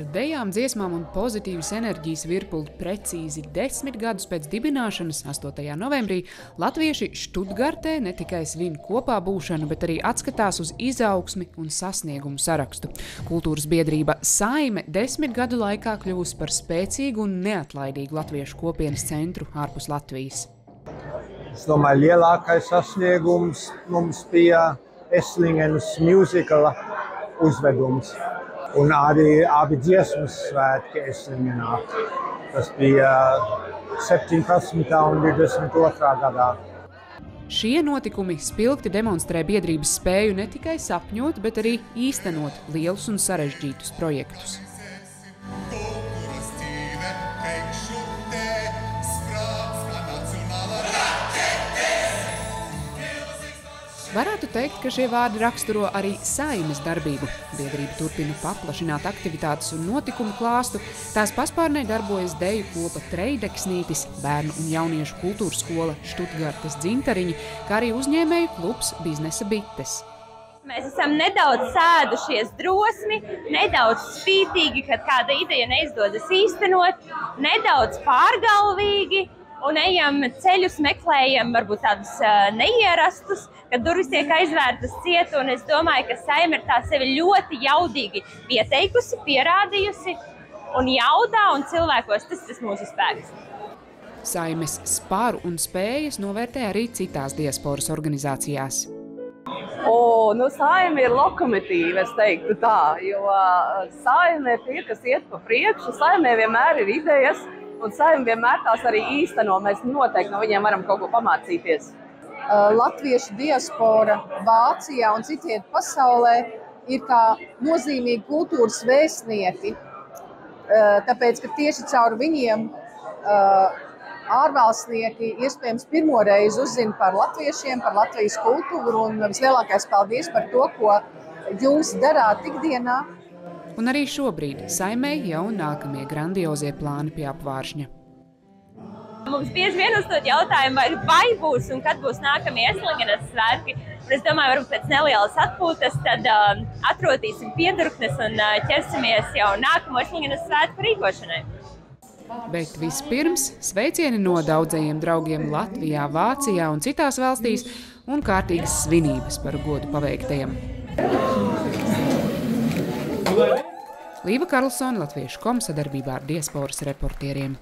Ar dejām, dziesmām un pozitīvas enerģijas virpuli precīzi 10 gadus pēc dibināšanas, 8. novembrī, latvieši Štutgartē ne tikai svin kopā būšanu, bet arī atskatās uz izaugsmi un sasniegumu sarakstu. Kultūras biedrība Saime 10 gadu laikā kļuvusi par spēcīgu un neatlaidīgu latviešu kopienas centru ārpus Latvijas. Es domāju, lielākais sasniegums mums bija Eslingenas mūzikala uzvedums. Un arī abi dziesmas svētki Eslingenā. Tas bija 17. un 22. gadā. Šie notikumi spilgti demonstrē biedrības spēju ne tikai sapņot, bet arī īstenot lielus un sarežģītus projektus. Varētu teikt, ka šie vārdi raksturo arī Saimes darbību. Biedrība turpina paplašināt aktivitātes un notikumu klāstu. Tās paspārnē darbojas deju kopa Treideksnītis, bērnu un jauniešu kultūras skola Štutgartes dzintariņi, kā arī uzņēmēju klubs Biznesa bites. Mēs esam nedaudz sēdušies drosmi, nedaudz spītīgi, kad kāda ideja neizdodas īstenot, nedaudz pārgalvīgi. Un ejam ceļus, meklējam varbūt tādus neierastus, kad durvis tiek aizvērtas ciet, un es domāju, ka Saime ir tā sevi ļoti jaudīgi pieteikusi, pierādījusi, un jaudā un cilvēkos tas mūsu spēks. Saimes spāru un spējas novērtē arī citās diasporas organizācijās. Saime ir lokomotīva, es teiktu tā, jo Saime ir tie, kas iet pa priekšu, Saimē vienmēr ir idejas, un Saime vienmēr tās arī īsteno. Mēs noteikti no viņiem varam kaut ko pamācīties. Latviešu diaspora Vācijā un citiet pasaulē ir kā nozīmīgi kultūras vēstnieki, tāpēc, ka tieši caur viņiem ārvalstnieki iespējams pirmoreiz uzzina par latviešiem, par Latvijas kultūru, un vislielākais paldies par to, ko jūs darāt ikdienā. Un arī šobrīd Saimei jau nākamie grandiozie plāni pie apvāršņa. Mums bieži vien uzdod jautājumu, vai būs un kad būs nākamie Eslingenas svētki. Un es domāju, varbūt pēc nelielas atpūtas tad atrodīsim piedurknes un ķersimies jau nākamo Eslingenas svētku rīkošanai. Bet vispirms sveicieni no daudzajiem draugiem Latvijā, Vācijā un citās valstīs un kārtīgas svinības par godu paveiktajiem. Līva Karlsone, Latviešu.com, sadarbībā ar diasporas reportieriem.